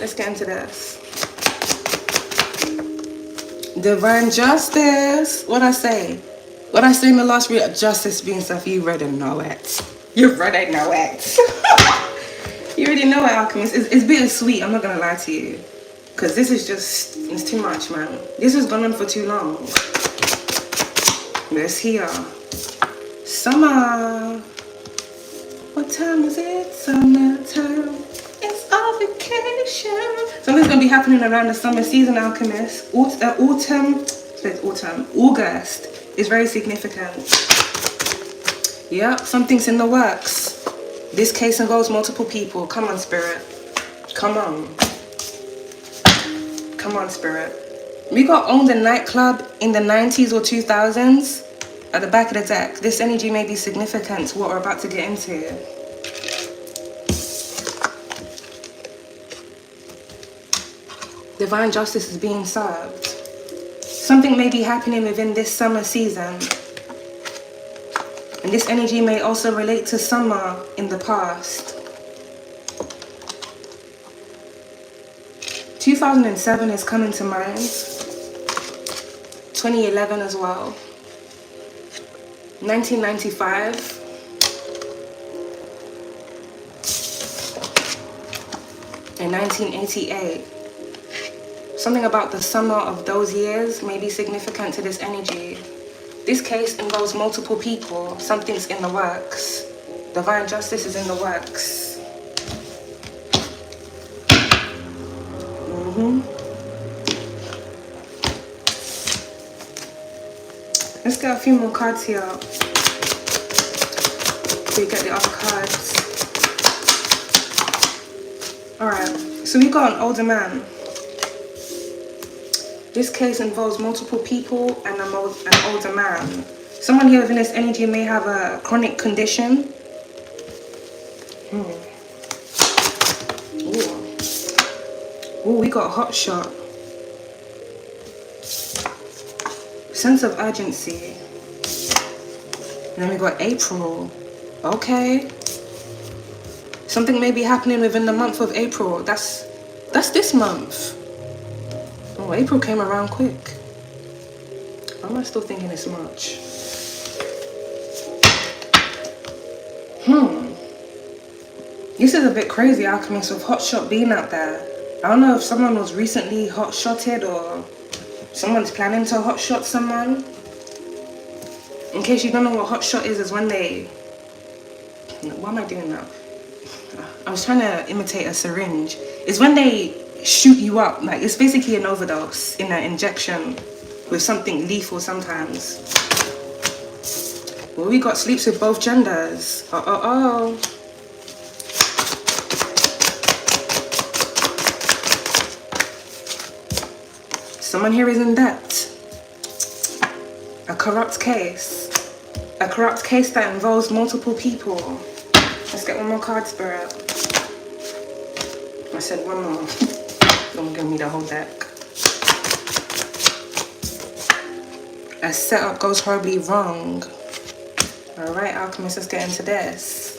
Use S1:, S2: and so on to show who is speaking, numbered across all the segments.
S1: let's get into this. Divine justice. What I say? What I say in the last read? Justice being stuff you already know it. You already know it. You already know it, Alchemist. It's bittersweet. I'm not gonna lie to you, because this is just, it's too much, man. This has gone on for too long. This here. Summer. What time is it? Summertime. It's our vacation. Something's gonna be happening around the summer season, Alchemist. August is very significant. Yep, something's in the works. This case involves multiple people. Come on, Spirit. Come on. Come on, Spirit. We got owned a nightclub in the 90s or 2000s. At the back of the deck, this energy may be significant to what we're about to get into. Divine justice is being served. Something may be happening within this summer season. And this energy may also relate to summer in the past. 2007 is coming to mind. 2011 as well. 1995. And 1988. Something about the summer of those years may be significant to this energy. This case involves multiple people. Something's in the works. Divine justice is in the works. Let's get a few more cards here. So we get the other cards. Alright, so we got an older man. This case involves multiple people and an older man. Someone here within this energy may have a chronic condition. Ooh, we got a hot shot. Sense of urgency. And then we got April. Okay. Something may be happening within the month of April. That's this month. Oh, April came around quick. Why am I still thinking it's March? This is a bit crazy, Alchemist, with hotshot being out there. I don't know if someone was recently hotshotted or someone's planning to hotshot someone. In case you don't know what hotshot is when they... Why am I doing that? I was trying to imitate a syringe. It's when they shoot you up. Like, it's basically an overdose in an injection with something lethal sometimes. Well, we got sleeps with both genders. Someone here is in debt. A corrupt case. A corrupt case that involves multiple people. Let's get one more card, Spirit. I said one more. Don't give me the whole deck. A setup goes horribly wrong. Alright, Alchemist, let's get into this.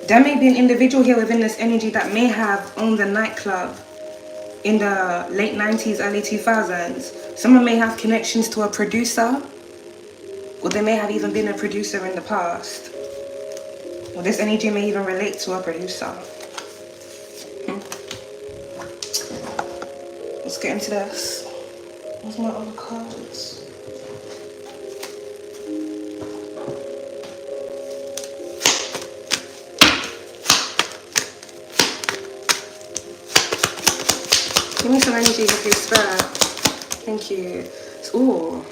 S1: There may be an individual here within this energy that may have owned a nightclub in the late 90s, early 2000s. Someone may have connections to a producer, or they may have even been a producer in the past. Or this energy may even relate to a producer. Let's get into this. Where's my other cards? Give me some energy with your spirit. Thank you. Ooh.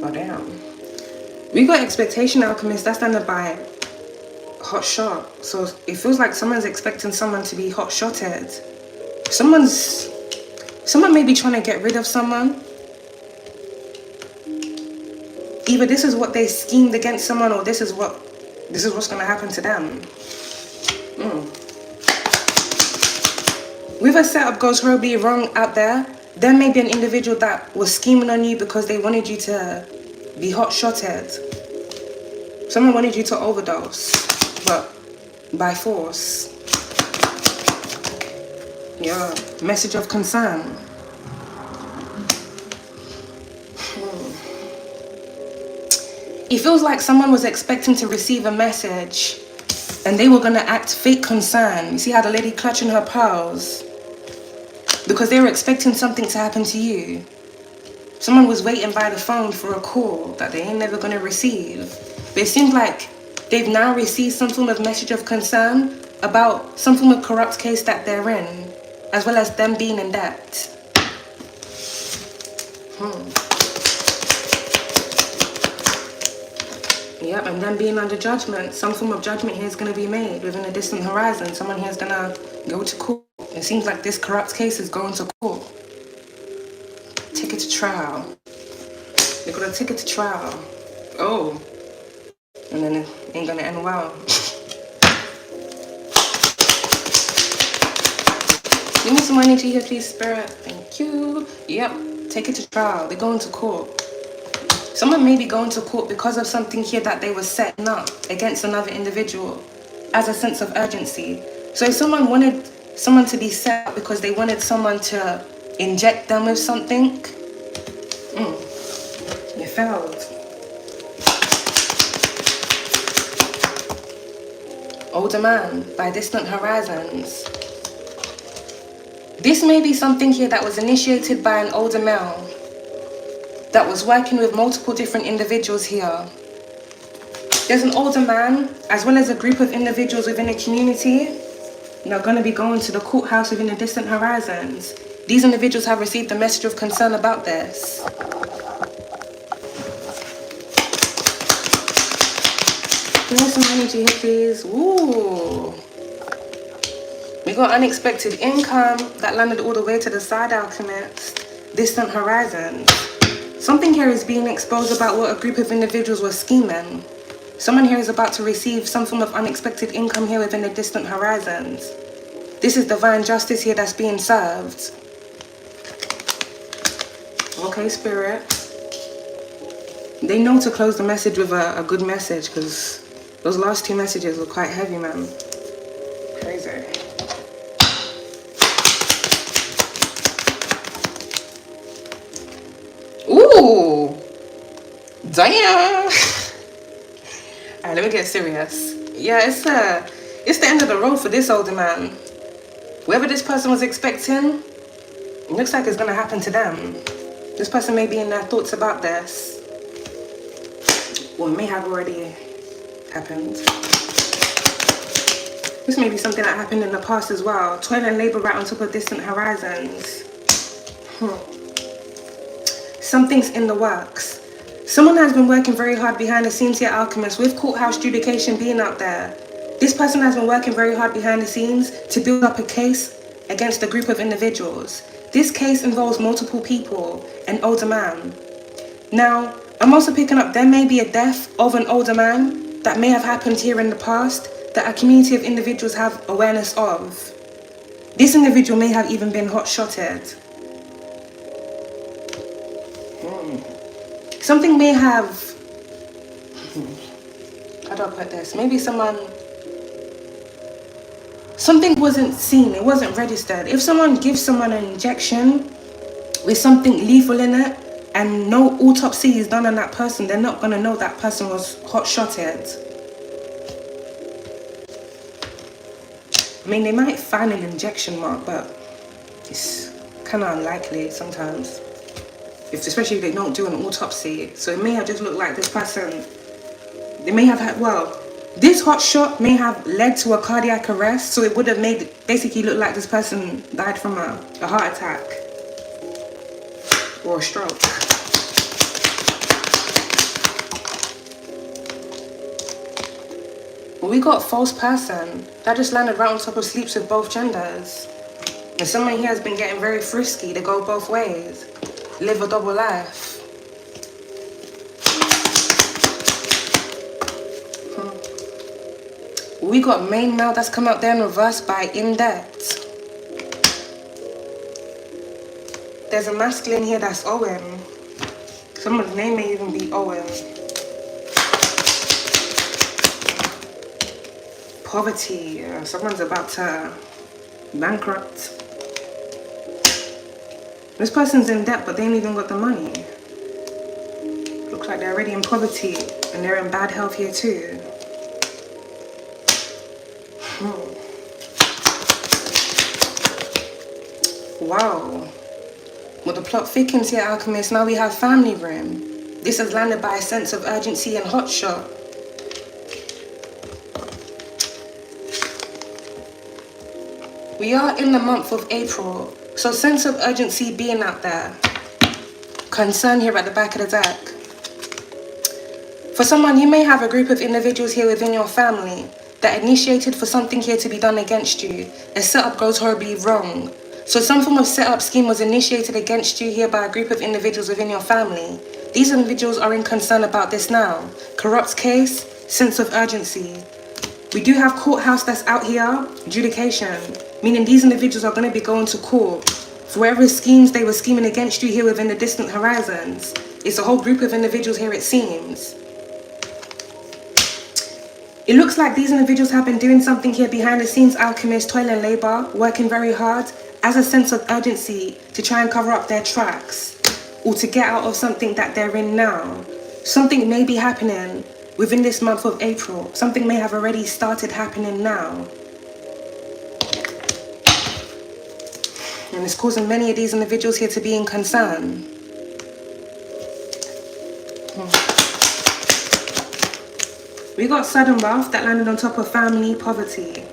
S1: Oh, damn. We got expectation, Alchemist. That's done by hot shot. So it feels like someone's expecting someone to be hot shotted. Someone may be trying to get rid of someone. Either this is what they schemed against someone, or this is what's gonna happen to them. With a setup goes horribly wrong out there, there may be an individual that was scheming on you because they wanted you to be hot shotted. Someone wanted you to overdose, but by force. Yeah, message of concern. It feels like someone was expecting to receive a message and they were going to act fake concern. You see how the lady clutching her pearls? Because they were expecting something to happen to you. Someone was waiting by the phone for a call that they ain't never going to receive. But it seems like they've now received some form of message of concern about some form of corrupt case that they're in, as well as them being in debt. Yep, and them being under judgment. Some form of judgment here is going to be made within a distant horizon. Someone here is going to go to court. It seems like this corrupt case is going to court. Take it to trial. They're going to take it to trial. Oh. And then it ain't going to end well. Give me some energy here, please, Spirit. Thank you. Yep, take it to trial. They're going to court. Someone may be going to court because of something here that they were setting up against another individual as a sense of urgency. So if someone wanted someone to be set up because they wanted someone to inject them with something, you failed. Older man by distant horizons. This may be something here that was initiated by an older male that was working with multiple different individuals here. There's an older man, as well as a group of individuals within a community that are going to be going to the courthouse within the distant horizons. These individuals have received a message of concern about this. Give me some energy here, please. Ooh. We got unexpected income that landed all the way to the side, Alchemist. Distant horizons. Something here is being exposed about what a group of individuals were scheming. Someone here is about to receive some form of unexpected income here within the distant horizons. This is divine justice here that's being served. Okay, Spirit. They know to close the message with a good message, because those last two messages were quite heavy, man. Crazy. Ooh, damn. Alright, let me get serious. Yeah, it's the end of the road for this older man. Whoever this person was expecting, it looks like it's gonna happen to them. This person may be in their thoughts about this, or it may have already happened. This may be something that happened in the past as well. Toil and labor right on top of distant horizons. Something's in the works. Someone has been working very hard behind the scenes here, Alchemist, with courthouse adjudication being out there. This person has been working very hard behind the scenes to build up a case against a group of individuals. This case involves multiple people, an older man. Now, I'm also picking up there may be a death of an older man that may have happened here in the past that a community of individuals have awareness of. This individual may have even been hot-shotted. Something may have, how do I put this? Maybe something wasn't seen, it wasn't registered. If someone gives someone an injection with something lethal in it and no autopsy is done on that person, they're not going to know that person was hot-shotted. I mean, they might find an injection mark, but it's kind of unlikely sometimes. Especially if they don't do an autopsy. So it may have just looked like this person, they may have had, well, this hot shot may have led to a cardiac arrest, so it would have made it basically look like this person died from a heart attack or a stroke. Well, we got false person. That just landed right on top of sleeps with both genders. And someone here has been getting very frisky. They go both ways. Live a double life. We got main male that's come out there in reverse by in debt. There's a masculine here that's Owen. Someone's name may even be Owen. poverty. Someone's about to bankrupt. This person's in debt, but they ain't even got the money. Looks like they're already in poverty, and they're in bad health here too. Wow. Well, the plot thickens here, Alchemist. Now we have family room. This is landed by a sense of urgency and hotshot. We are in the month of April, so sense of urgency being out there. Concern here at the back of the deck. For someone, you may have a group of individuals here within your family that initiated for something here to be done against you. A setup goes horribly wrong. So some form of setup scheme was initiated against you here by a group of individuals within your family. These individuals are in concern about this now. Corrupt case, sense of urgency. We do have courthouse that's out here, adjudication, meaning these individuals are going to be going to court for whatever schemes they were scheming against you here within the distant horizons. It's a whole group of individuals here, it seems. It looks like these individuals have been doing something here behind the scenes, Alchemist, toil and labor, working very hard as a sense of urgency to try and cover up their tracks or to get out of something that they're in now. Something may be happening within this month of April. Something may have already started happening now. And it's causing many of these individuals here to be in concern. We got sudden wealth that landed on top of family poverty.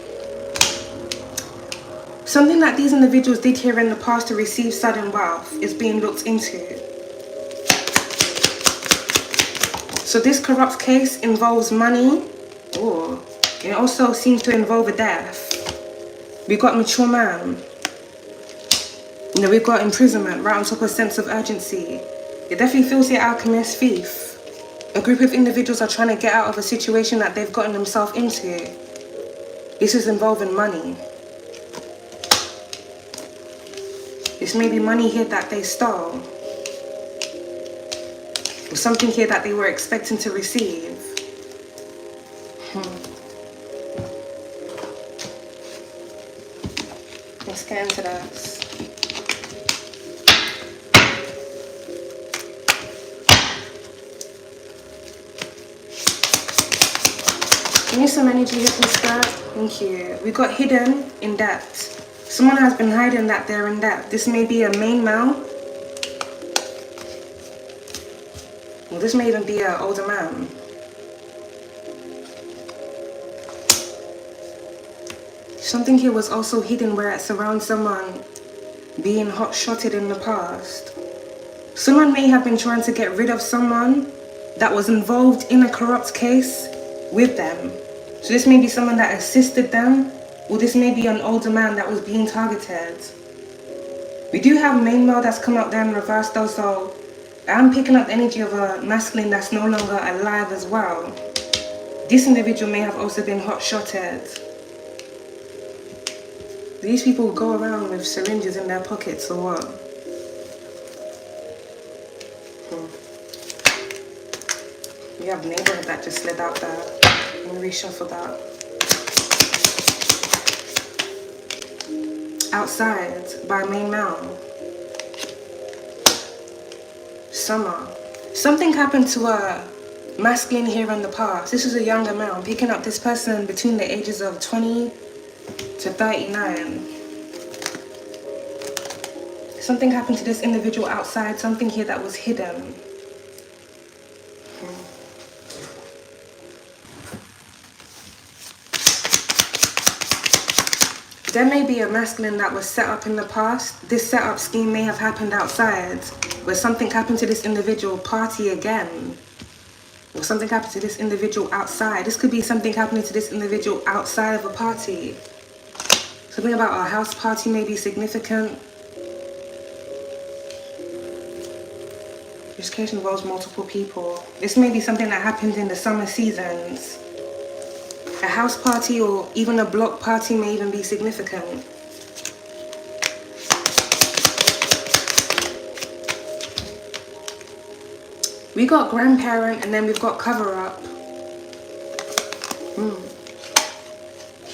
S1: Something that these individuals did here in the past to receive sudden wealth is being looked into. So this corrupt case involves money, or it also seems to involve a death. We got mature man. You know, we've got imprisonment right on top of sense of urgency. It definitely feels the alchemist thief. A group of individuals are trying to get out of a situation that they've gotten themselves into. This is involving money. This may be money here that they stole. Or something here that they were expecting to receive. Let's get into this. Give me some energy here, please, Spirit. Thank you. We got hidden in debt. Someone has been hiding that they're in debt. This may be a main male. Well, this may even be an older man. Something here was also hidden where it surrounds someone being hot-shotted in the past. Someone may have been trying to get rid of someone that was involved in a corrupt case with them. So this may be someone that assisted them, or this may be an older man that was being targeted. We do have main male that's come out there in reverse though, so I'm picking up the energy of a masculine that's no longer alive as well. This individual may have also been hot-shotted. These people go around with syringes in their pockets or what? We have neighborhood that just slid out there. Let me reshuffle that. Outside by main male. Summer. Something happened to a masculine here in the past. This is a younger male. I'm picking up this person between the ages of 20 to 39. Something happened to this individual outside. Something here that was hidden. There may be a masculine that was set up in the past. This setup scheme may have happened outside, where something happened to this individual party again. Or something happened to this individual outside. This could be something happening to this individual outside of a party. Something about a house party may be significant. This case involves multiple people. This may be something that happened in the summer seasons. A house party or even a block party may even be significant. We got grandparent and then we've got cover-up.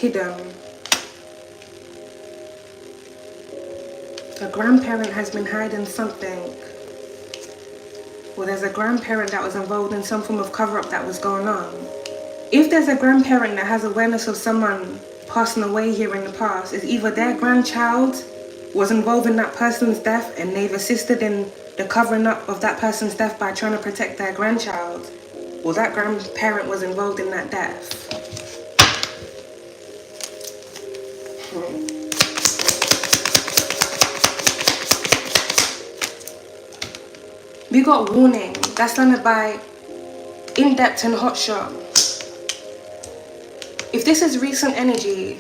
S1: hidden. A grandparent has been hiding something. Well, there's a grandparent that was involved in some form of cover-up that was going on. If there's a grandparent that has awareness of someone passing away here in the past, it's either their grandchild was involved in that person's death and they've assisted in the covering up of that person's death by trying to protect their grandchild, or that grandparent was involved in that death. We got warning. That's done by in-depth and hotshot. If this is recent energy,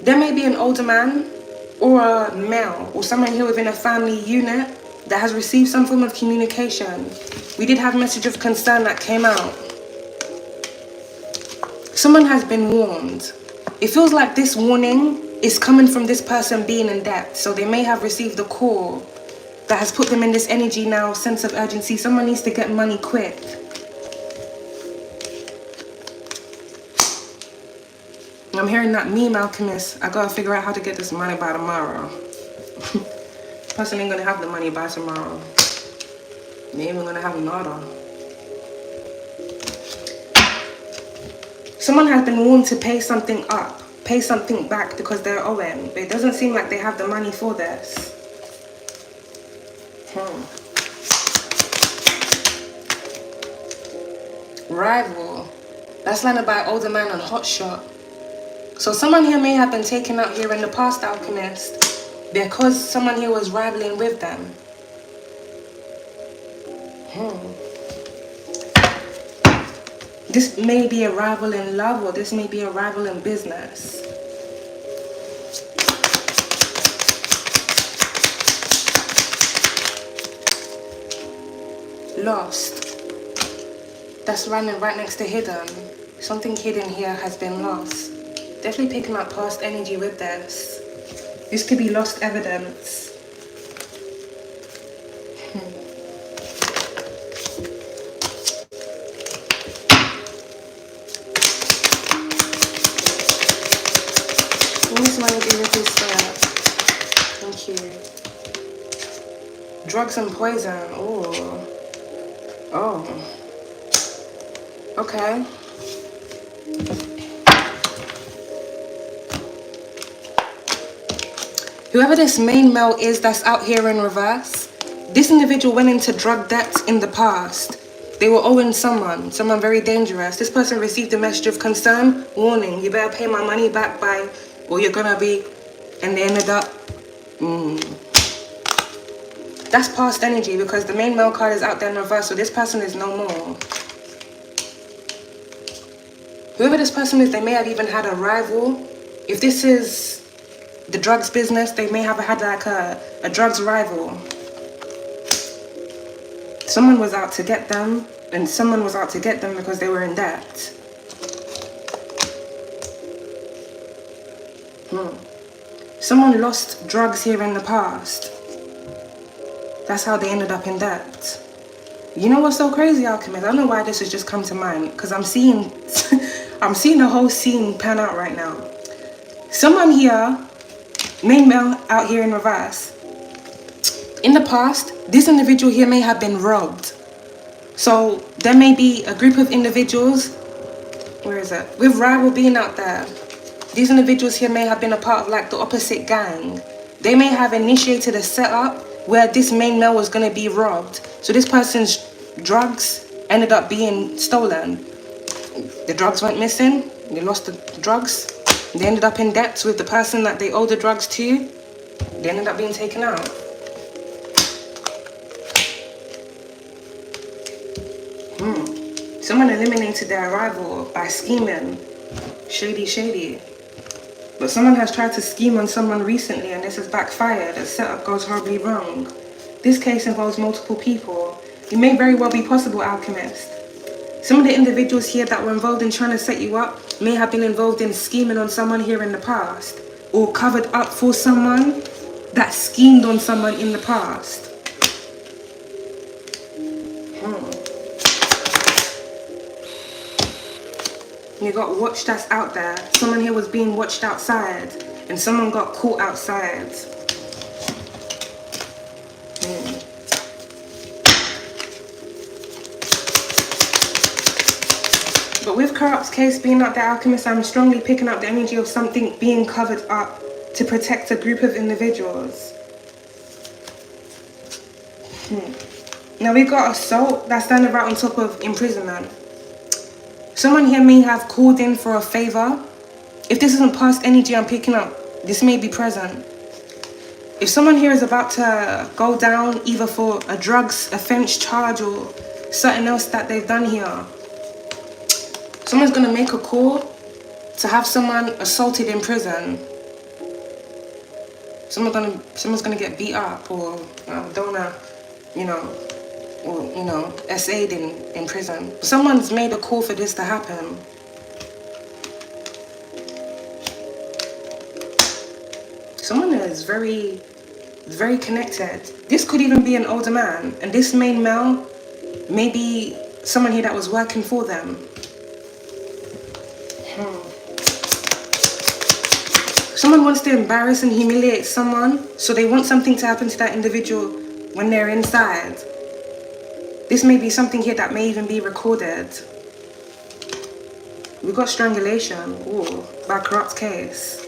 S1: there may be an older man or a male or someone here within a family unit that has received some form of communication. We did have a message of concern that came out. Someone has been warned. It feels like this warning is coming from this person being in debt. So they may have received a call that has put them in this energy now, sense of urgency. Someone needs to get money quick. I'm hearing that meme, Alchemist. I gotta figure out how to get this money by tomorrow. Person ain't gonna have the money by tomorrow. They ain't even gonna have nada. Someone has been warned to pay something up, pay something back because they're owing. But it doesn't seem like they have the money for this. Rival. That's landed by older man on hotshot. So someone here may have been taken out here in the past, Alchemist, because someone here was rivaling with them. This may be a rival in love, or this may be a rival in business. Lost. That's running right next to hidden. Something hidden here has been lost. Definitely picking up past energy with this. This could be lost evidence. What does money do with this stuff? Thank you. Drugs and poison. Oh. Okay. Whoever this main male is that's out here in reverse, this individual went into drug debts in the past. They were owing someone very dangerous. This person received a message of concern, warning, you better pay my money back by, or you're gonna be, and they ended up, That's past energy because the main male card is out there in reverse, so this person is no more. Whoever this person is, they may have even had a rival. If this is the drugs business, they may have had like a drugs rival. Someone was out to get them, and someone was out to get them because they were in debt. Someone lost drugs here in the past. That's how they ended up in debt. You know what's so crazy, Alchemist? I don't know why this has just come to mind, because I'm seeing the whole scene pan out right now. Someone here, main male out here in reverse. In the past, this individual here may have been robbed. So there may be a group of individuals, with rival being out there. These individuals here may have been a part of like the opposite gang. They may have initiated a setup where this main male was going to be robbed. So this person's drugs ended up being stolen. The drugs went missing. They lost the drugs. They ended up in debt with the person that they owed the drugs to. They ended up being taken out. Someone eliminated their rival by scheming. Shady. But someone has tried to scheme on someone recently and this has backfired. The setup goes horribly wrong. This case involves multiple people. It may very well be possible, Alchemist. Some of the individuals here that were involved in trying to set you up may have been involved in scheming on someone here in the past, or covered up for someone that schemed on someone in the past. You got watch that's out there. Someone here was being watched outside, and someone got caught outside. But with Corrupt's case being up the Alchemist, I'm strongly picking up the energy of something being covered up to protect a group of individuals. Now we got assault that's standing right on top of imprisonment. Someone here may have called in for a favor. If this isn't past energy I'm picking up, this may be present. If someone here is about to go down either for a drugs offense charge or something else that they've done here, someone's gonna make a call to have someone assaulted in prison. Someone's gonna get beat up or SA'd in prison. Someone's made a call for this to happen. Someone is very, very connected. This could even be an older man, and this main male may be someone here that was working for them. Someone wants to embarrass and humiliate someone, so they want something to happen to that individual when they're inside. This may be something here that may even be recorded. We got strangulation, by Corrupt case.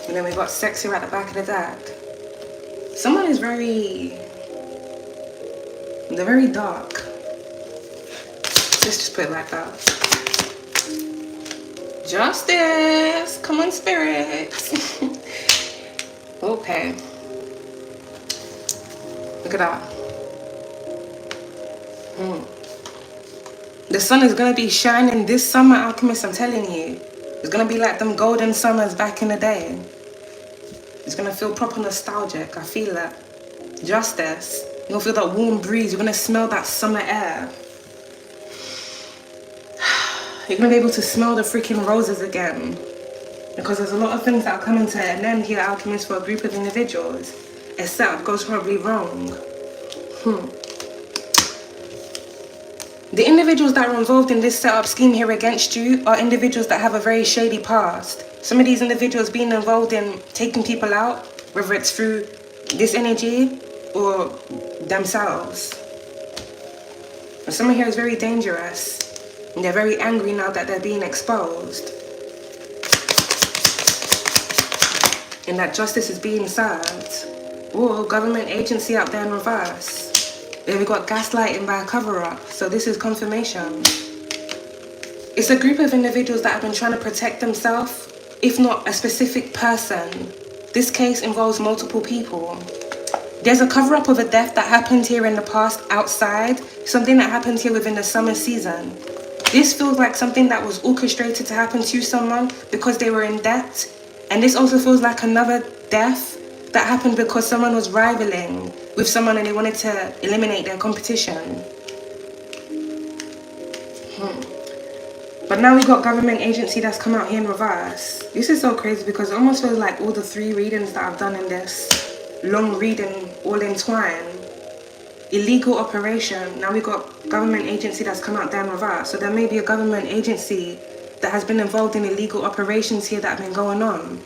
S1: And then we got sex here at the back of the deck. Someone is they're very dark. Let's just put it like that. Justice! Come on, spirits! Okay. Look at that. The sun is gonna be shining this summer, Alchemist, I'm telling you. It's gonna be like them golden summers back in the day. It's gonna feel proper nostalgic, I feel that. Justice. You're gonna feel that warm breeze, you're gonna smell that summer air. You're gonna be able to smell the freaking roses again. Because there's a lot of things that are coming to an end here, Alchemist, for a group of individuals. A setup goes horribly wrong. The individuals that are involved in this setup scheme here against you are individuals that have a very shady past. Some of these individuals being involved in taking people out, whether it's through this energy or themselves. And someone here is very dangerous. And they're very angry now that they're being exposed. And that justice is being served. Government agency up there in reverse. Then we got gaslighting by a cover-up. So this is confirmation. It's a group of individuals that have been trying to protect themselves, if not a specific person. This case involves multiple people. There's a cover-up of a death that happened here in the past outside. Something that happened here within the summer season. This feels like something that was orchestrated to happen to someone because they were in debt. And this also feels like another death that happened because someone was rivaling with someone and they wanted to eliminate their competition. But now we got government agency that's come out here in reverse. This is so crazy because it almost feels like all the 3 readings that I've done in this long reading all entwined. Illegal operation. Now we got government agency that's come out there in reverse. So there may be a government agency that has been involved in illegal operations here that have been going on.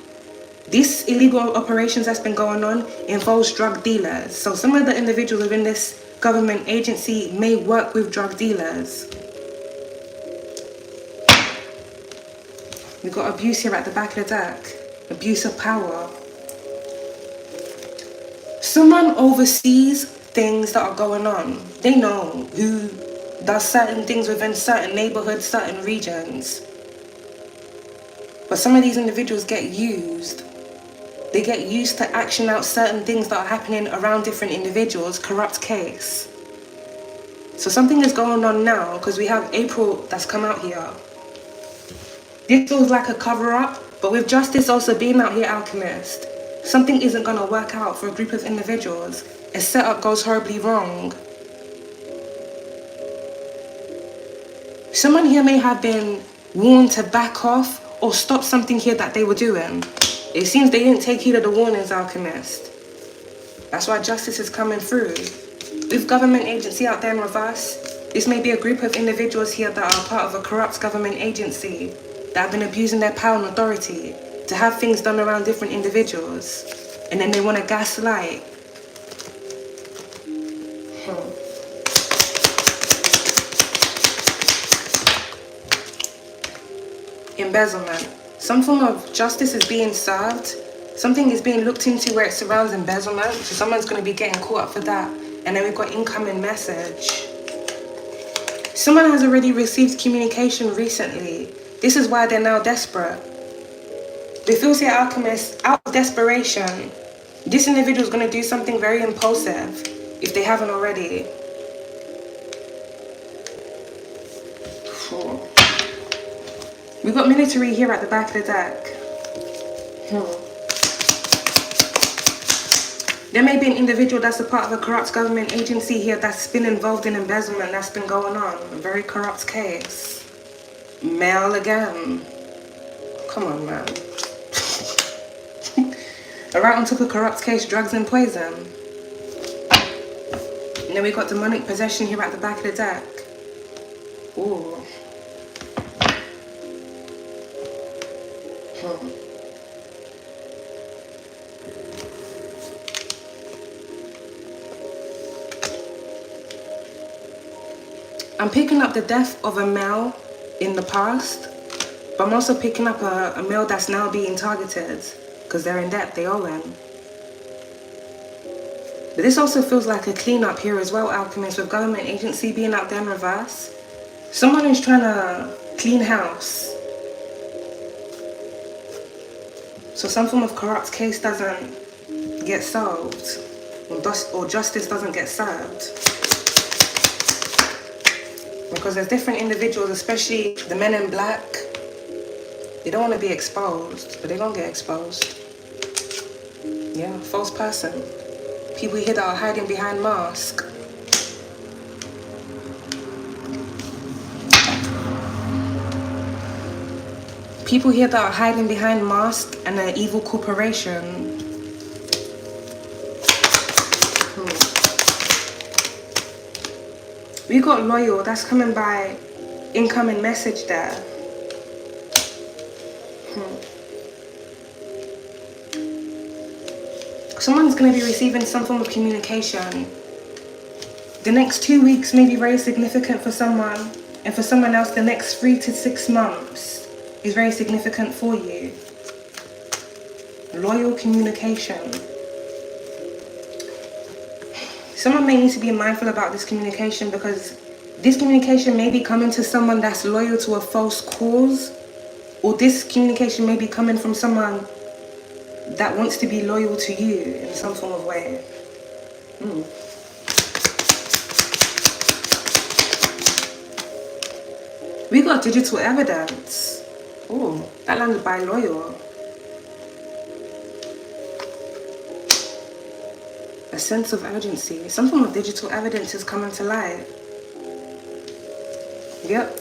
S1: These illegal operations that's been going on involves drug dealers. So some of the individuals within this government agency may work with drug dealers. We got abuse here at the back of the deck. Abuse of power. Someone oversees things that are going on. They know who does certain things within certain neighborhoods, certain regions. But some of these individuals get used. They get used to action out certain things that are happening around different individuals. Corrupt case. So something is going on now because we have April that's come out here. This feels like a cover-up, but with justice also being out here, Alchemist, something isn't going to work out for a group of individuals. A setup goes horribly wrong. Someone here may have been warned to back off or stop something here that they were doing. It seems they didn't take heed of the warnings, Alchemist. That's why justice is coming through. With government agency out there in reverse, this may be a group of individuals here that are part of a corrupt government agency that have been abusing their power and authority to have things done around different individuals. And then they want to gaslight. Embezzlement. Some form of justice is being served. Something is being looked into where it surrounds embezzlement. So someone's going to be getting caught up for that. And then we've got incoming message. Someone has already received communication recently. This is why they're now desperate. It feels here, Alchemist, out of desperation, this individual is going to do something very impulsive if they haven't already. We've got military here at the back of the deck. There may be an individual that's a part of a corrupt government agency here that's been involved in embezzlement that's been going on. A very corrupt case. Male again. Come on, man. Right on top of corrupt case, drugs and poison. And then we got demonic possession here at the back of the deck. Ooh. I'm picking up the death of a male in the past, but I'm also picking up a male that's now being targeted because they're in debt, they owe him. But this also feels like a cleanup here as well, Alchemist, with government agency being out there in reverse. Someone who's trying to clean house. So some form of corrupt case doesn't get solved, or justice doesn't get served. Because there's different individuals, especially the men in black, they don't want to be exposed, but they're going to get exposed. Yeah, false person. People here that are hiding behind masks. People here that are hiding behind masks and an evil corporation. We got loyal, that's coming by incoming message there. Someone's going to be receiving some form of communication. The next 2 weeks may be very significant for someone, and for someone else the next 3 to 6 months is very significant for you. Loyal communication. Someone may need to be mindful about this communication because this communication may be coming to someone that's loyal to a false cause, or this communication may be coming from someone that wants to be loyal to you in some form of way. We got digital evidence. Oh, that landed by loyal. A sense of urgency. Some form of digital evidence is coming to light. Yep.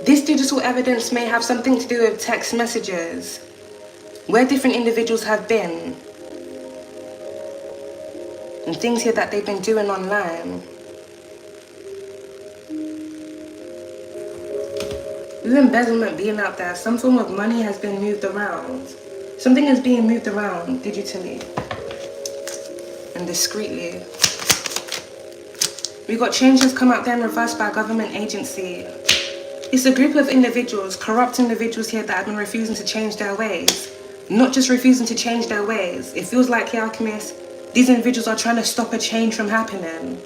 S1: This digital evidence may have something to do with text messages, where different individuals have been, and things here that they've been doing online. With embezzlement being out there, some form of money has been moved around. Something is being moved around digitally and discreetly. We got changes come out there in reverse by a government agency. It's a group of individuals, corrupt individuals here that have been refusing to change their ways. Not just refusing to change their ways. It feels like, the Alchemist, these individuals are trying to stop a change from happening.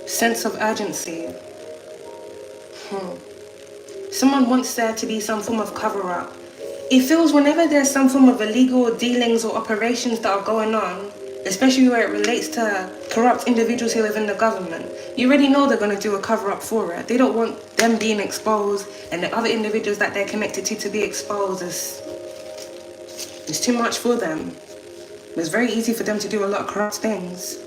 S1: Sense of urgency. Someone wants there to be some form of cover-up. It feels whenever there's some form of illegal dealings or operations that are going on, especially where it relates to corrupt individuals here within the government, you already know they're going to do a cover-up for it. They don't want them being exposed and the other individuals that they're connected to be exposed. It's too much for them. It's very easy for them to do a lot of corrupt things.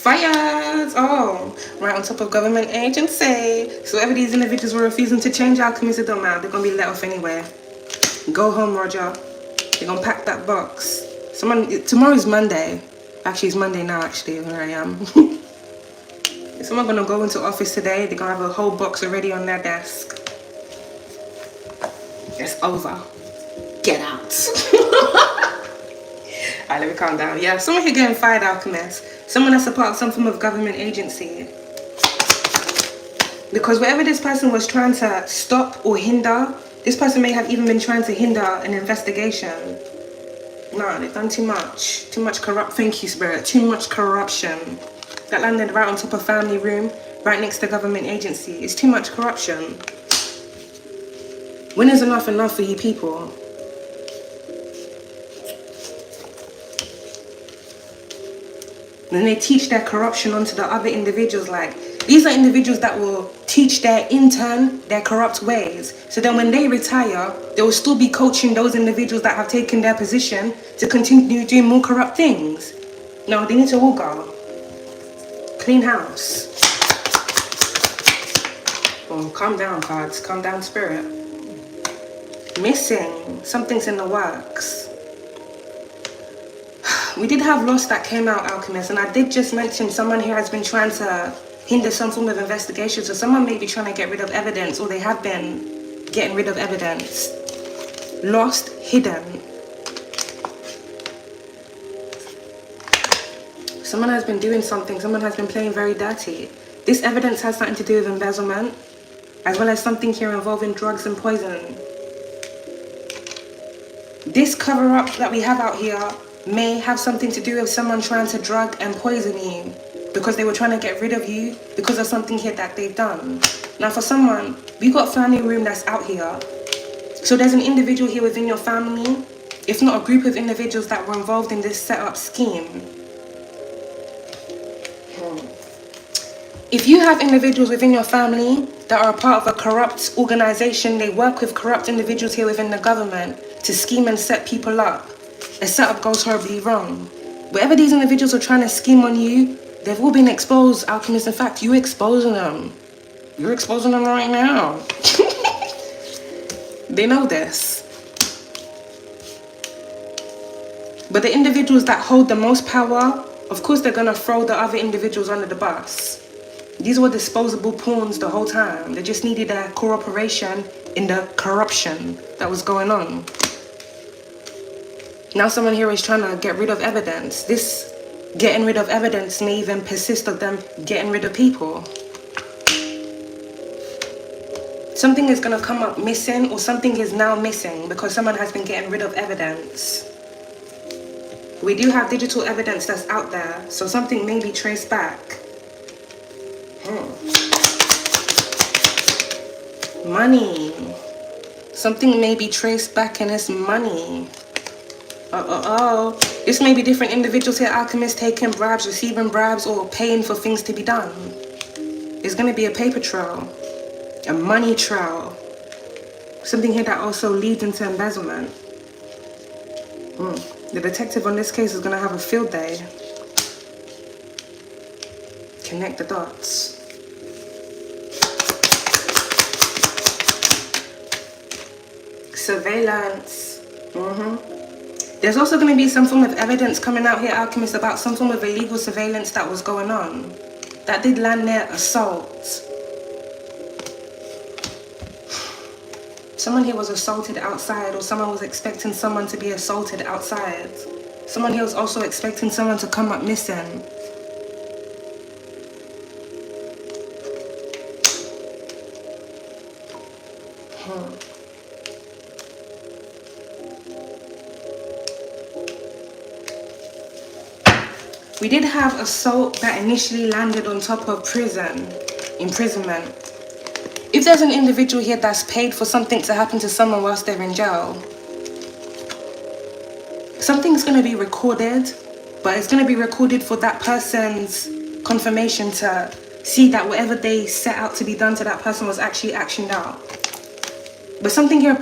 S1: Fired! Oh, right on top of government agency. So whatever these individuals were refusing to change, Alchemist, it don't matter. They're gonna be let off anyway. Go home, Roger. They're gonna pack that box. Tomorrow's Monday. Actually, it's Monday now, actually, where I am. Is someone gonna go into office today? They're gonna have a whole box already on their desk. It's over. Get out. Alright, let me calm down. Yeah, someone here getting fired, Alchemist. Someone that's a part of some form of government agency. Because whatever this person was trying to stop or hinder, this person may have even been trying to hinder an investigation. No, they've done too much. Too much thank you, Spirit. Too much corruption. That landed right on top of family room, right next to government agency. It's too much corruption. When is enough for you people? Then they teach their corruption onto the other individuals. Like, these are individuals that will teach their intern their corrupt ways. So then when they retire, they will still be coaching those individuals that have taken their position to continue doing more corrupt things. No, they need to all go. Clean house. Oh, calm down, cards. Calm down, Spirit. Missing. Something's in the works. We did have Lost that came out, Alchemist, and I did just mention someone here has been trying to hinder some form of investigation. So someone may be trying to get rid of evidence, or they have been getting rid of evidence. Lost, hidden. Someone has been doing something. Someone has been playing very dirty. This evidence has something to do with embezzlement, as well as something here involving drugs and poison. This cover-up that we have out here may have something to do with someone trying to drug and poison you because they were trying to get rid of you because of something here that they've done. Now for someone, we got family room that's out here. So there's an individual here within your family, if not a group of individuals that were involved in this setup scheme. If you have individuals within your family that are a part of a corrupt organization, they work with corrupt individuals here within the government to scheme and set people up. A setup goes horribly wrong. Whatever these individuals are trying to scheme on you, they've all been exposed, Alchemist. In fact, you're exposing them. You're exposing them right now. They know this. But the individuals that hold the most power, of course they're going to throw the other individuals under the bus. These were disposable pawns the whole time. They just needed their cooperation in the corruption that was going on. Now someone here is trying to get rid of evidence. This getting rid of evidence may even persist of them getting rid of people. Something is going to come up missing, or something is now missing because someone has been getting rid of evidence. We do have digital evidence that's out there, so something may be traced back. Money. Something may be traced back and it's money. This may be different individuals here, Alchemists, taking bribes, receiving bribes, or paying for things to be done. There's going to be a paper trail, a money trail. Something here that also leads into embezzlement. The detective on this case is going to have a field day. Connect the dots. Surveillance. There's also going to be some form of evidence coming out here, Alchemist, about some form of illegal surveillance that was going on. That did land near assault. Someone here was assaulted outside, or someone was expecting someone to be assaulted outside. Someone here was also expecting someone to come up missing. We did have assault that initially landed on top of imprisonment. If there's an individual here that's paid for something to happen to someone whilst they're in jail, something's going to be recorded, but it's going to be recorded for that person's confirmation to see that whatever they set out to be done to that person was actually actioned out. But something here,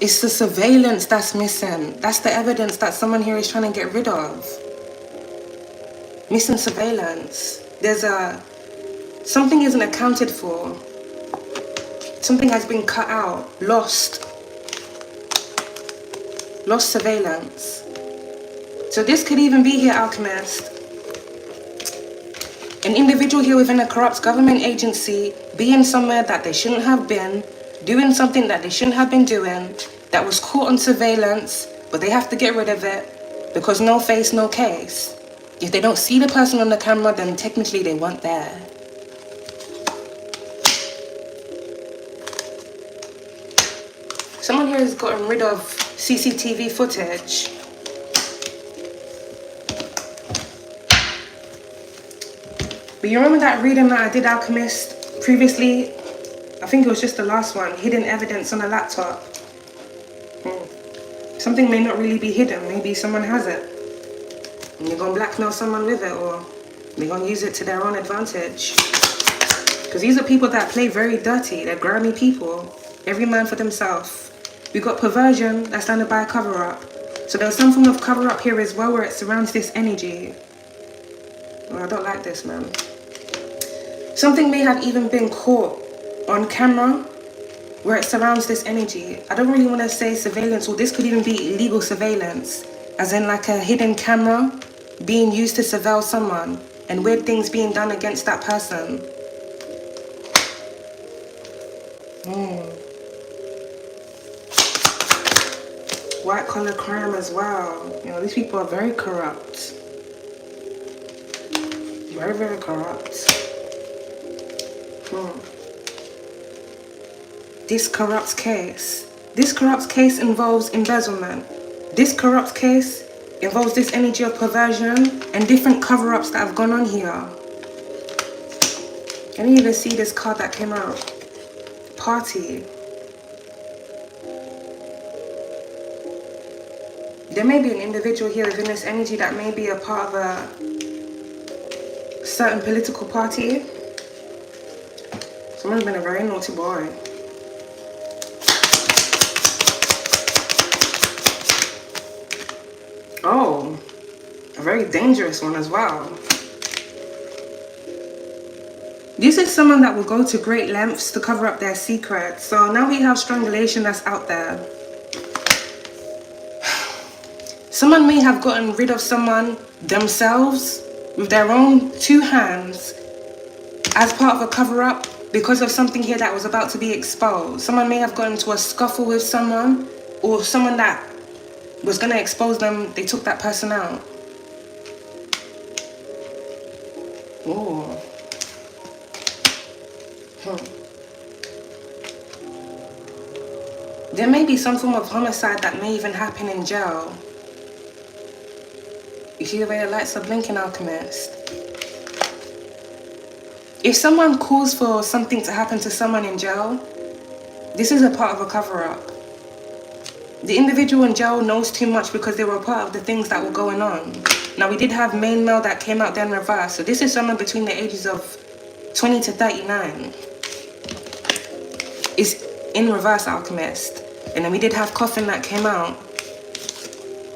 S1: It's the surveillance that's missing. That's the evidence that someone here is trying to get rid of. Missing surveillance. Something isn't accounted for. Something has been cut out, lost. Lost surveillance. So this could even be here, Alchemist. An individual here within a corrupt government agency, being somewhere that they shouldn't have been, doing something that they shouldn't have been doing, that was caught on surveillance, but they have to get rid of it because no face, no case. If they don't see the person on the camera, then technically they weren't there. Someone here has gotten rid of CCTV footage. But you remember that reading that I did, Alchemist, previously? I think it was just the last one, hidden evidence on a laptop. Something may not really be hidden, maybe someone has it. And you're gonna blackmail someone with it, or they're gonna use it to their own advantage. Because these are people that play very dirty, they're grimy people. Every man for themselves. We've got perversion, that's done by a cover-up. So there's some form of cover-up here as well where it surrounds this energy. Well, I don't like this, man. Something may have even been caught on camera where it surrounds this energy. I don't really want to say surveillance, or this could even be illegal surveillance, as in like a hidden camera being used to surveil someone and weird things being done against that person. White collar crime as well. You know, these people are very corrupt. Very, very corrupt. This corrupt case. This corrupt case involves embezzlement. This corrupt case involves this energy of perversion and different cover-ups that have gone on here. I didn't even see this card that came out. Party. There may be an individual here within this energy that may be a part of a certain political party. Someone's been a very naughty boy. Oh, a very dangerous one as well. This is someone that will go to great lengths to cover up their secrets. So now we have strangulation that's out there. Someone may have gotten rid of someone themselves with their own two hands as part of a cover-up because of something here that was about to be exposed. Someone may have gotten into a scuffle with someone, or someone that was going to expose them, they took that person out. Oh. There may be some form of homicide that may even happen in jail. You see the way the lights are blinking, Alchemist? If someone calls for something to happen to someone in jail, this is a part of a cover-up. The individual in jail knows too much because they were a part of the things that were going on. Now, we did have main mail that came out then reverse. So this is someone between the ages of 20 to 39. It's in reverse, Alchemist. And then we did have coffin that came out.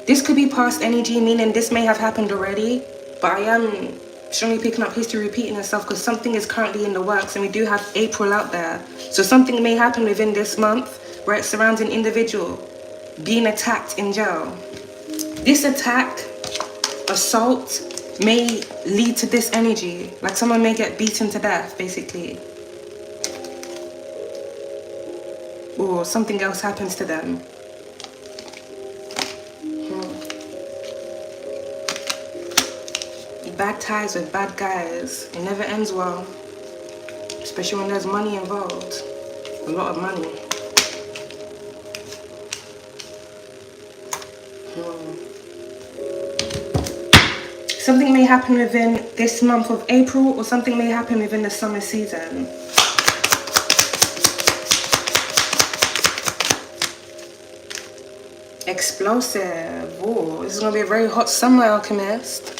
S1: This could be past energy, meaning this may have happened already. But I am strongly picking up history repeating itself because something is currently in the works. And we do have April out there. So something may happen within this month where it surrounds an individual being attacked in jail. This attack, assault, may lead to this energy. Like someone may get beaten to death, basically. Or something else happens to them. Bad ties with bad guys. It never ends well. Especially when there's money involved. A lot of money. Something may happen within this month of April, or something may happen within the summer season. Explosive. Oh, this is going to be a very hot summer, Alchemist.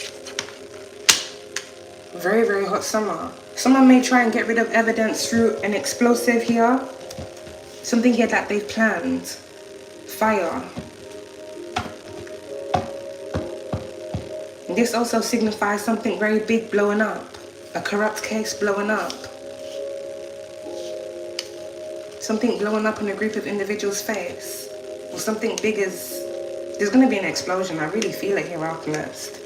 S1: Very, very hot summer. Someone may try and get rid of evidence through an explosive here. Something here that they've planned. fire. And this also signifies something very big blowing up. A corrupt case blowing up. Something blowing up in a group of individuals' face. Or something big is... There's going to be an explosion. I really feel it here, Alchemist.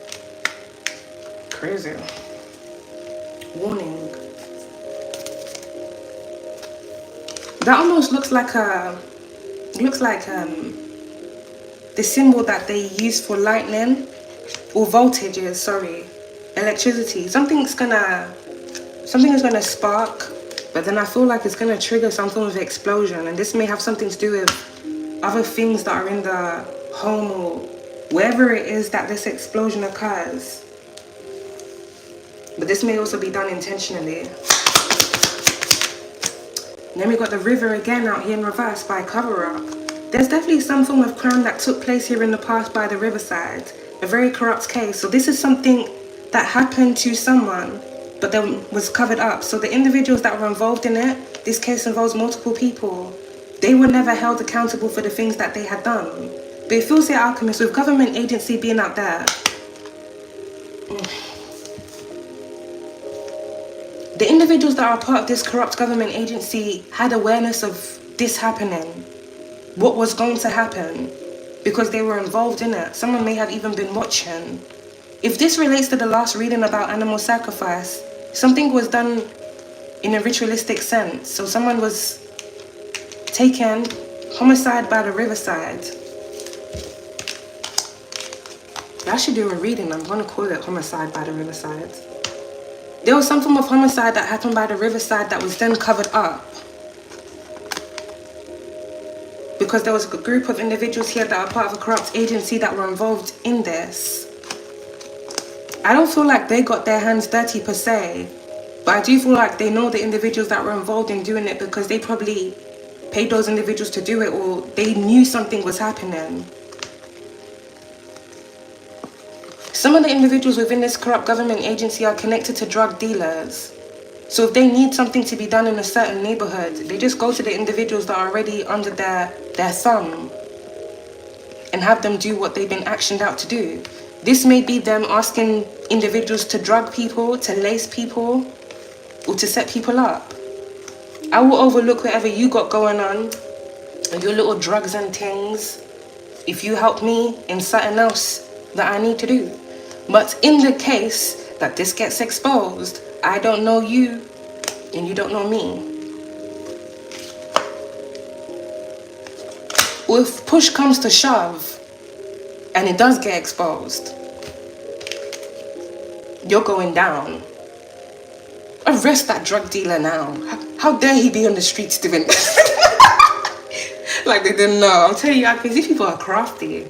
S1: Crazy. Warning. That almost looks like a... It looks like the symbol that they use for lightning. Or voltages, sorry. Electricity. Something is gonna spark. But then I feel like it's going to trigger some form of explosion. And this may have something to do with other things that are in the home or wherever it is that this explosion occurs. But this may also be done intentionally. And then we got the river again out here in reverse by cover-up. There's definitely some form of crime that took place here in the past by the riverside. A very corrupt case. So this is something that happened to someone, but then was covered up. So the individuals that were involved in it, this case involves multiple people. They were never held accountable for the things that they had done. But it feels here, Alchemist, with government agency being out there, the individuals that are part of this corrupt government agency had awareness of this happening, what was going to happen, because they were involved in it. Someone may have even been watching. If this relates to the last reading about animal sacrifice, something was done in a ritualistic sense. So someone was taken, homicide by the riverside. I should do a reading. I'm going to call it homicide by the riverside. There was some form of homicide that happened by the riverside that was then covered up. Because there was a group of individuals here that are part of a corrupt agency that were involved in this. I don't feel like they got their hands dirty per se, but I do feel like they know the individuals that were involved in doing it because they probably paid those individuals to do it, or they knew something was happening. Some of the individuals within this corrupt government agency are connected to drug dealers. So if they need something to be done in a certain neighborhood, they just go to the individuals that are already under their thumb and have them do what they've been actioned out to do. This may be them asking individuals to drug people, to lace people, or to set people up. I will overlook whatever you got going on, your little drugs and things, if you help me in something else that I need to do. But in the case that this gets exposed, I don't know you and you don't know me. Or if push comes to shove and it does get exposed, you're going down. Arrest that drug dealer now. How dare he be on the streets doing this? Like they didn't know. I'll tell you, because these people are crafty.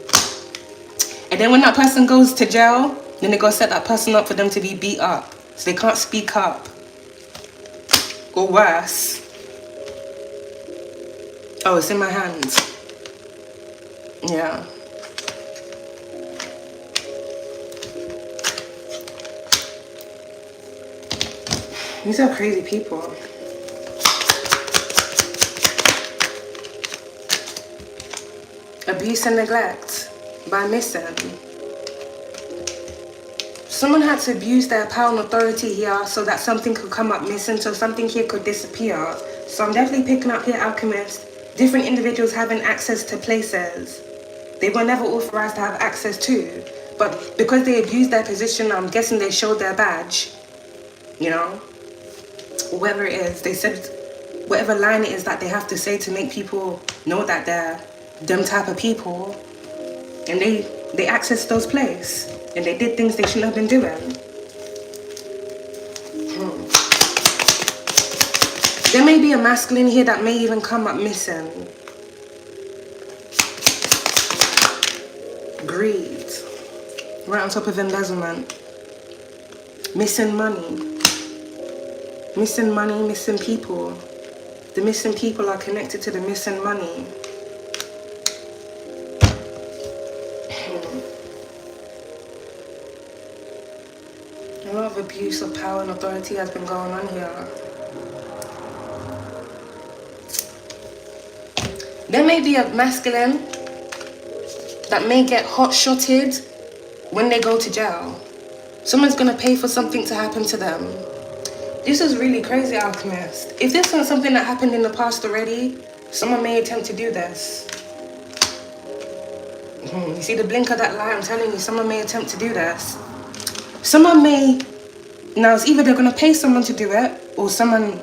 S1: And then when that person goes to jail, then they go set that person up for them to be beat up. So they can't speak up. Or worse. Oh, it's in my hands. Yeah. These are crazy people. Abuse and neglect by missing. Someone had to abuse their power and authority here so that something could come up missing, so something here could disappear. So I'm definitely picking up here, Alchemist, different individuals having access to places they were never authorized to have access to. But because they abused their position, I'm guessing they showed their badge. You know? Whatever it is, they said whatever line it is that they have to say to make people know that they're them type of people. And they accessed those places. And they did things they shouldn't have been doing. There may be a masculine here that may even come up missing. Greed. Right on top of embezzlement. Missing money. Missing money, missing people. The missing people are connected to the missing money. A lot of abuse of power and authority has been going on here. There may be a masculine that may get hot-shotted when they go to jail. Someone's gonna pay for something to happen to them. This is really crazy, Alchemist. If this was something that happened in the past already, someone may attempt to do this. You see the blink of that light? I'm telling you, someone may attempt to do this. Someone may... Now, it's either they're going to pay someone to do it, or someone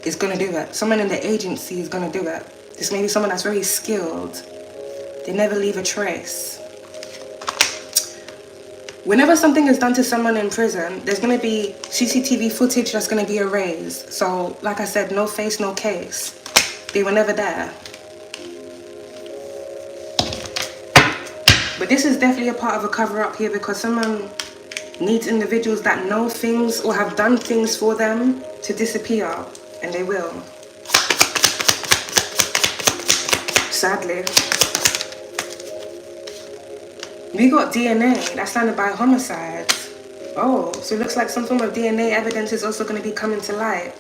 S1: is going to do it. Someone in the agency is going to do it. This may be someone that's very skilled. They never leave a trace. Whenever something is done to someone in prison, there's going to be CCTV footage that's going to be erased. So, like I said, no face, no case. They were never there. But this is definitely a part of a cover-up here, because someone needs individuals that know things or have done things for them to disappear, and they will. Sadly. We got DNA, that's landed by Homicide. Oh, so it looks like some form of DNA evidence is also going to be coming to light.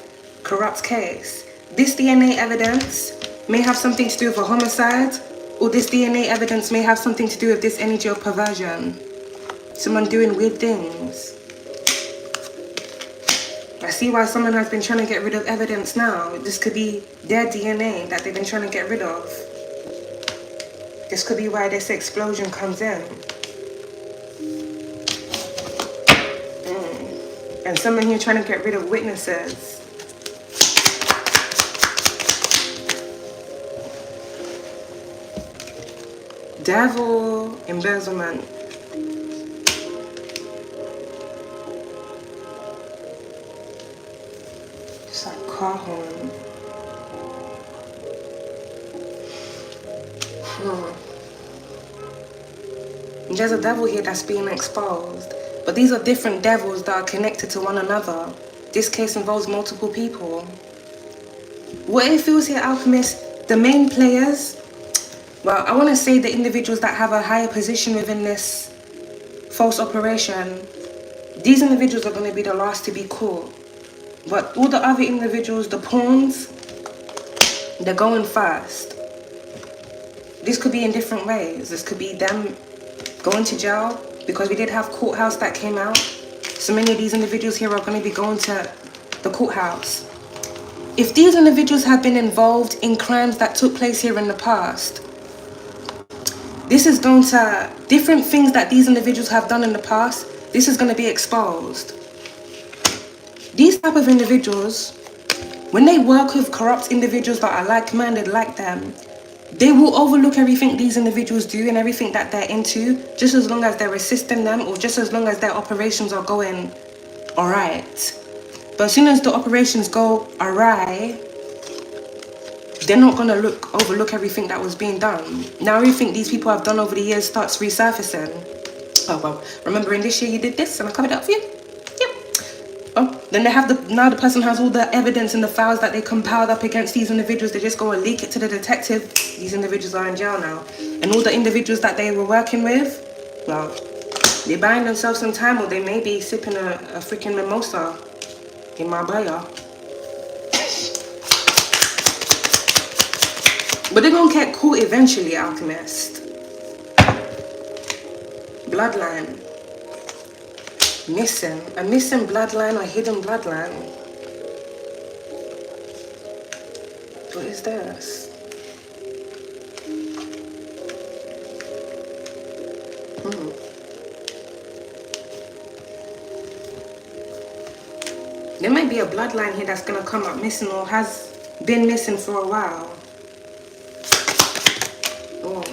S1: Corrupt case. This DNA evidence may have something to do with a homicide, or this DNA evidence may have something to do with this energy of perversion. Someone doing weird things. I see why someone has been trying to get rid of evidence now. This could be their DNA that they've been trying to get rid of. This could be why this explosion comes in. And someone here trying to get rid of witnesses. Devil, embezzlement. It's like car horn. There's a devil here that's being exposed. But these are different devils that are connected to one another. This case involves multiple people. What it feels here, Alchemist, the main players, well, I want to say the individuals that have a higher position within this false operation, these individuals are going to be the last to be caught. But all the other individuals, the pawns, they're going first. This could be in different ways. This could be them going to jail, because we did have courthouse that came out. So many of these individuals here are going to be going to the courthouse. If these individuals have been involved in crimes that took place here in the past, this is going to, different things that these individuals have done in the past, this is going to be exposed. These type of individuals, when they work with corrupt individuals that are like-minded like them, they will overlook everything these individuals do and everything that they're into, just as long as they're assisting them, or just as long as their operations are going alright. But as soon as the operations go awry, they're not going to overlook everything that was being done. Now everything these people have done over the years starts resurfacing. Oh, well, remember in this year you did this and I covered it up for you? Yep. Oh, then they have now the person has all the evidence in the files that they compiled up against these individuals. They just go and leak it to the detective. These individuals are in jail now. And all the individuals that they were working with, well, they're buying themselves some time, or they may be sipping a freaking mimosa in Marbella. But they're gonna get caught eventually, Alchemist. Bloodline. Missing. A missing bloodline or hidden bloodline. What is this? There might be a bloodline here that's gonna come up missing, or has been missing for a while. Oh.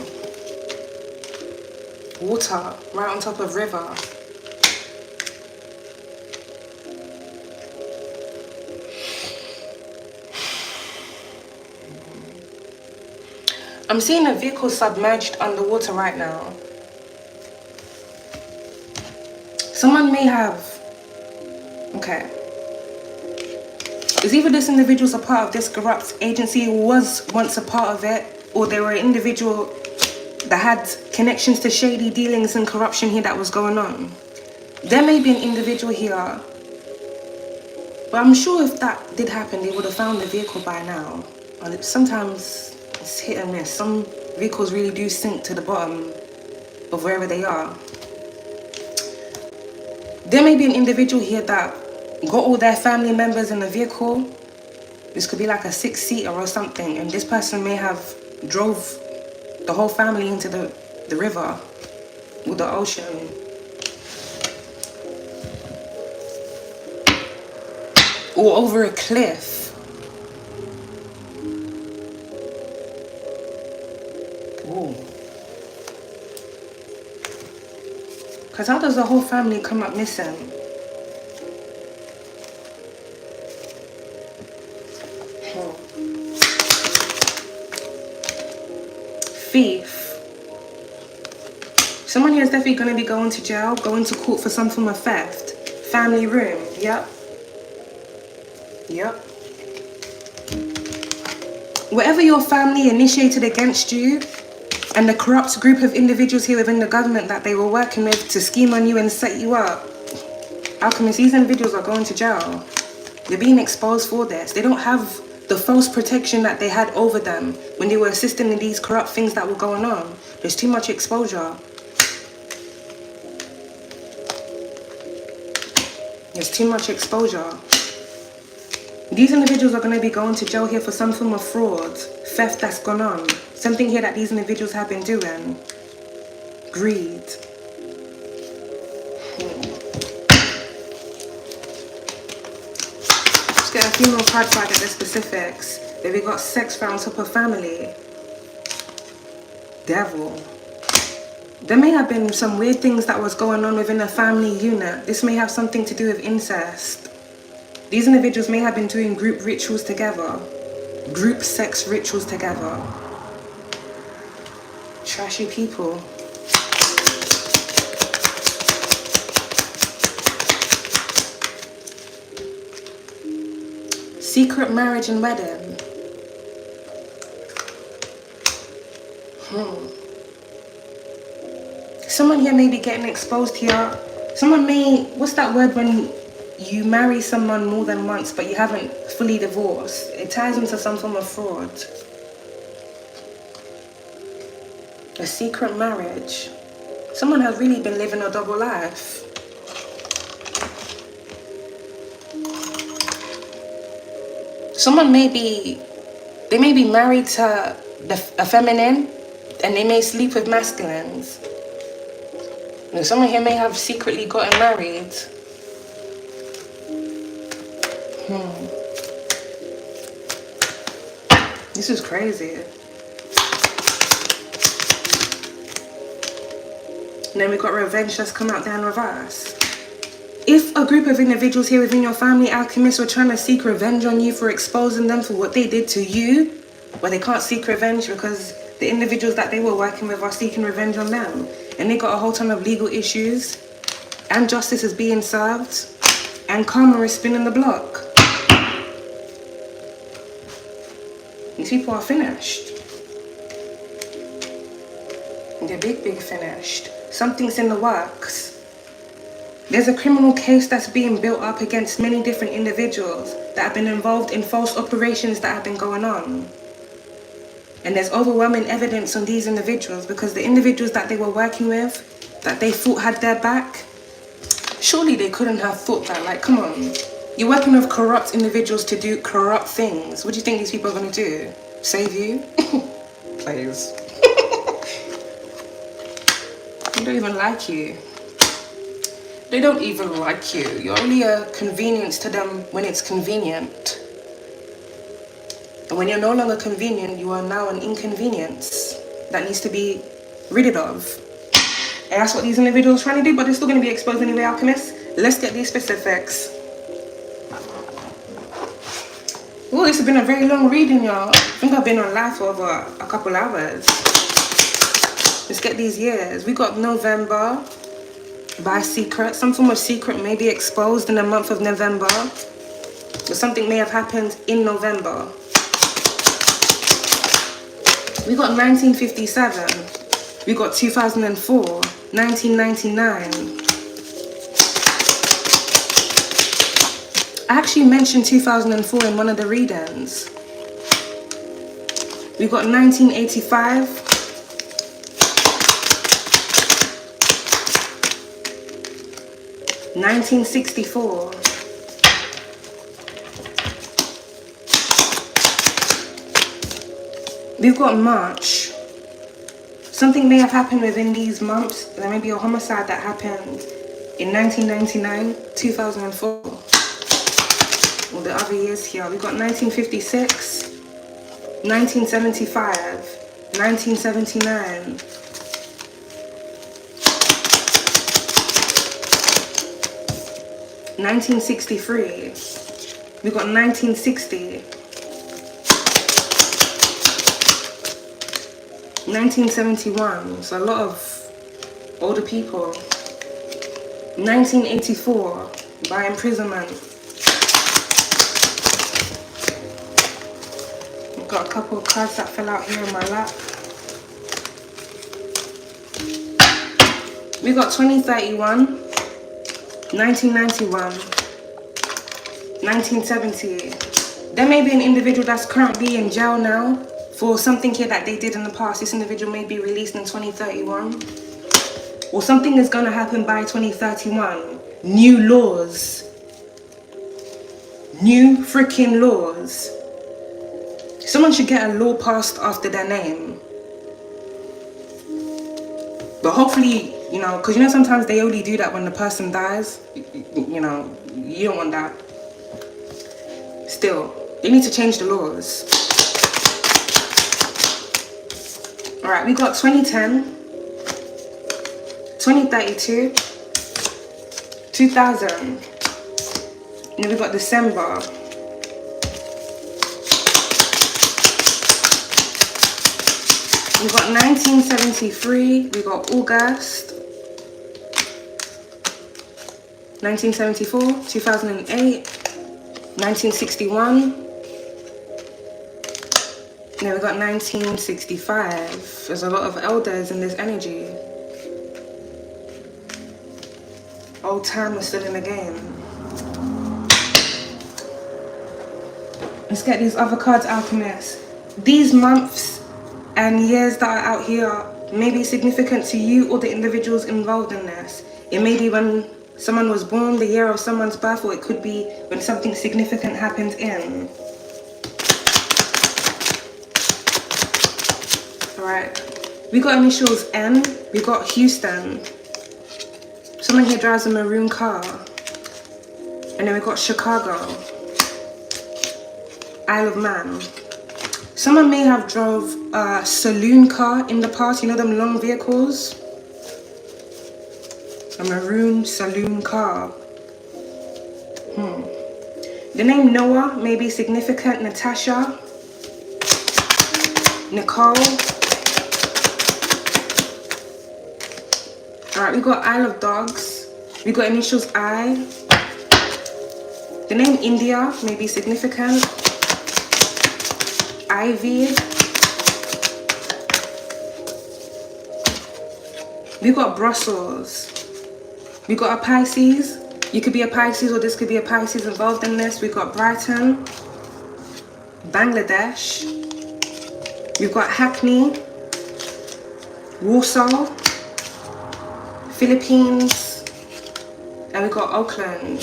S1: Water right on top of river. I'm seeing a vehicle submerged underwater right now. Someone may have... Okay. It's either this individual's a part of this corrupt agency, was once a part of it, or they were an individual that had connections to shady dealings and corruption here that was going on. There may be an individual here, but I'm sure if that did happen, they would have found the vehicle by now. And sometimes it's hit and miss. Some vehicles really do sink to the bottom of wherever they are. There may be an individual here that got all their family members in a vehicle. This could be like a 6-seater or something, and this person may have drove the whole family into the river or the ocean. Or over a cliff. Ooh. Because how does the whole family come up missing? Thief. Someone here is definitely going to be going to jail, going to court for some form of theft. Family room. Yep. Yep. Whatever your family initiated against you, and the corrupt group of individuals here within the government that they were working with to scheme on you and set you up, Alchemists, these individuals are going to jail. They're being exposed for this. They don't have the false protection that they had over them when they were assisting in these corrupt things that were going on. There's too much exposure. There's too much exposure. These individuals are going to be going to jail here for some form of fraud, theft that's gone on. Something here that these individuals have been doing. Greed. Let's get a few more cards so I get the specifics. Then we got sex right on top of family. Devil. There may have been some weird things that was going on within a family unit. This may have something to do with incest. These individuals may have been doing group rituals together. Group sex rituals together. Trashy people. Secret marriage and wedding. Someone here may be getting exposed here. Someone may, what's that word when you marry someone more than once but you haven't fully divorced? It ties into some form of fraud. A secret marriage. Someone has really been living a double life. Someone may be married to a feminine and they may sleep with masculines. You know, someone here may have secretly gotten married. This is crazy. And then we got revenge that's come out there in reverse. If a group of individuals here within your family, alchemists, were trying to seek revenge on you for exposing them for what they did to you, well, they can't seek revenge because the individuals that they were working with are seeking revenge on them. And they got a whole ton of legal issues, and justice is being served, and karma is spinning the block. These people are finished. They're big finished. Something's in the works. There's a criminal case that's being built up against many different individuals that have been involved in false operations that have been going on. And there's overwhelming evidence on these individuals because the individuals that they were working with, that they thought had their back, surely they couldn't have thought that. Like, come on. You're working with corrupt individuals to do corrupt things. What do you think these people are going to do? Save you? Please. They don't even like you. They don't even like you. You're only a convenience to them when it's convenient. And when you're no longer convenient, you are now an inconvenience that needs to be rid of. And that's what these individuals are trying to do, but they're still going to be exposed anyway, alchemists. Let's get these specifics. Oh, this has been a very long reading, y'all. I think I've been on live for over a couple hours. Let's get these years. We got November by secret. Some form of secret may be exposed in the month of November. Or something may have happened in November. We got 1957. We got 2004. 1999. I actually mentioned 2004 in one of the readings. We got 1985. 1964. We've got March. Something may have happened within these months. There may be a homicide that happened in 1999, 2004, or the other years here. We've got 1956, 1975, 1979. (1963). We've got 1960. 1971, so a lot of older people. 1984, by imprisonment. I've got a couple of cards that fell out here in my lap. We got 2031, 1991, 1970. There may be an individual that's currently in jail now for something here that they did in the past. This individual may be released in 2031. Or something is going to happen by 2031. New laws. New freaking laws. Someone should get a law passed after their name. But hopefully, you know, because you know sometimes they only do that when the person dies. You know, you don't want that. Still, they need to change the laws. Alright, we got 2010, 2032, 2000. And then we got December. We got 1973, we got August. 1974, 2008, 1961. And then we got 1965. There's a lot of elders in this energy. Old time was still in the game. Let's get these other cards, Alchemist. These months and years that are out here may be significant to you or the individuals involved in this. It may be when someone was born, the year of someone's birth, or it could be when something significant happened in. Alright, we got initials N, we got Houston. Someone here drives a maroon car. And then we got Chicago. Isle of Man. Someone may have drove a saloon car in the past, you know them long vehicles? A maroon saloon car. The name Noah may be significant. Natasha. Nicole. Alright, we got Isle of Dogs. We got initials I. The name India may be significant. Ivy. We got Brussels. We got a Pisces. You could be a Pisces or this could be a Pisces involved in this. We got Brighton. Bangladesh. We've got Hackney. Warsaw. Philippines. And we got Oakland.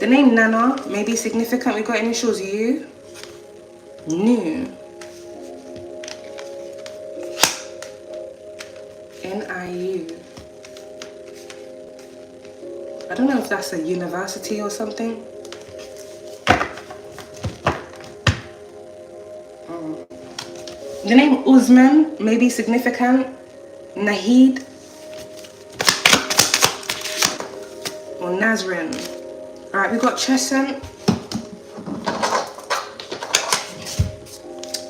S1: The name Nana may be significant. We got initials U. New. NIU. I don't know if that's a university or something. The name Usman may be significant. Nahid. Or Nazrin. Alright, we got Chesant.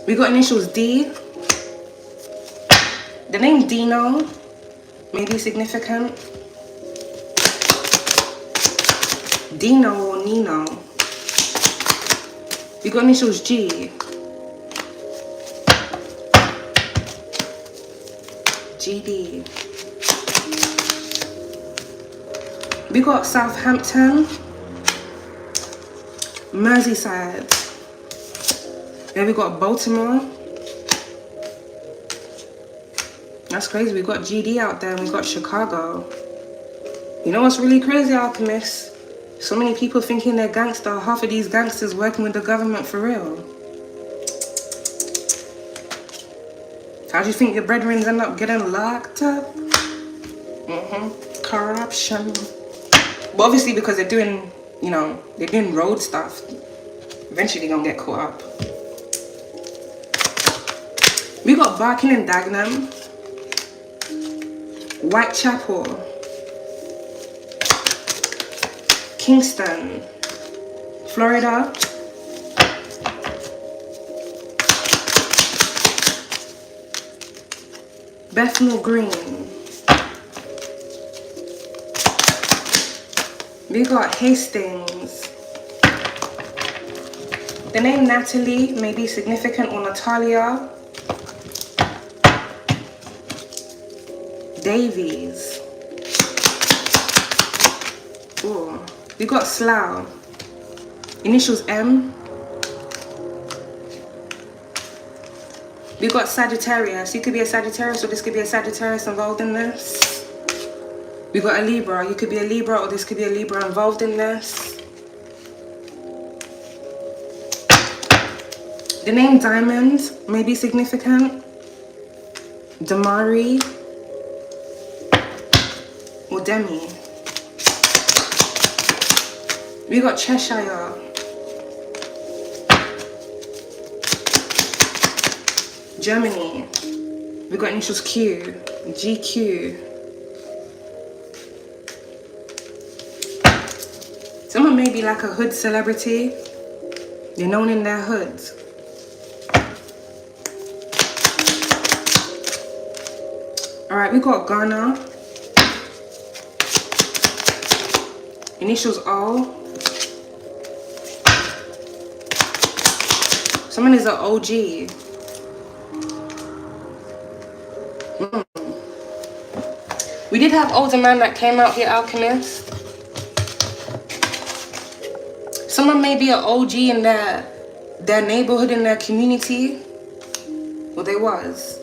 S1: We got initials D. The name Dino may be significant. Dino or Nino. We got initials G. GD. We got Southampton. Merseyside. Then we got Baltimore. That's crazy. We got GD out there and we got Chicago. You know what's really crazy, Alchemist? So many people thinking they're gangster. Half of these gangsters working with the government for real. How do you think your brethren end up getting locked up? Corruption. But obviously because they're doing, you know, they're doing road stuff. Eventually they're gonna get caught up. We got Barking and Dagenham, Whitechapel, Kingston, Florida, Bethnal Green. We got Hastings. The name Natalie may be significant, or Natalia. Davies. Ooh. We got Slough. Initials M. We got Sagittarius. You could be a Sagittarius, or this could be a Sagittarius involved in this. We got a Libra. You could be a Libra, or this could be a Libra involved in this. The name Diamond may be significant. Damari or Demi. We got Cheshire. Germany. We got initials Q. GQ. Someone may be like a hood celebrity. They're known in their hoods. Alright, we got Ghana. Initials O. Someone is an OG. We did have older man that came out here, Alchemist. Someone may be an OG in their neighborhood, in their community. Well, they was.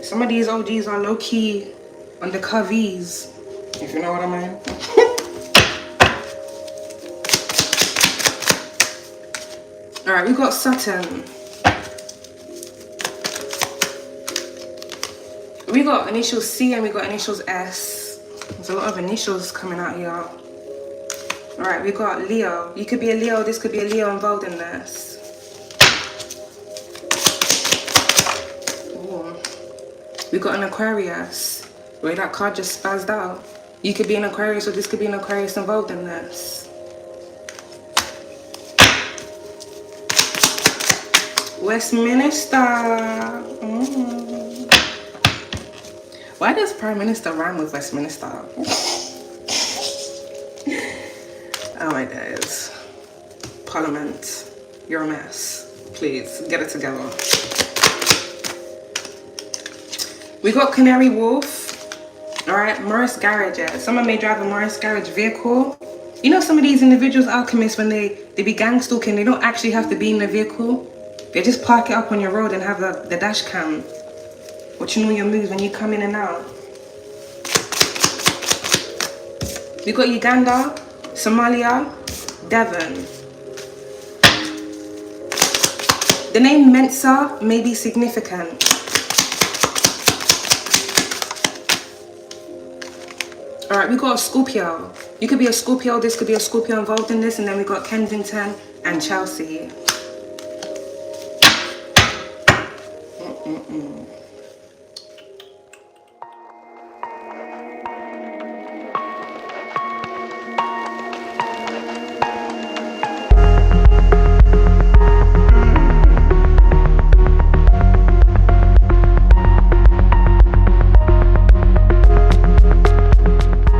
S1: Some of these OGs are low-key undercoveries, if you know what I mean. Alright, we got Sutton. We got initials C and we got initials S. There's a lot of initials coming out here. Alright, we got Leo. You could be a Leo, this could be a Leo involved in this. Ooh. We got an Aquarius. Wait, that card just spazzed out. You could be an Aquarius, or this could be an Aquarius involved in this. Westminster. Why does Prime Minister rhyme with Westminster? Oh my days. Parliament, you're a mess. Please, get it together. We got Canary Wharf. Alright, Morris Garage. Yeah. Someone may drive a Morris Garage vehicle. You know, some of these individuals, Alchemists, when they be gang stalking, they don't actually have to be in the vehicle. They just park it up on your road and have the dash cam. Watching all your moves when you come in and out. We got Uganda, Somalia, Devon. The name Mensa may be significant. Alright, we got a Scorpio. You could be a Scorpio, this could be a Scorpio involved in this, and then we got Kensington and Chelsea.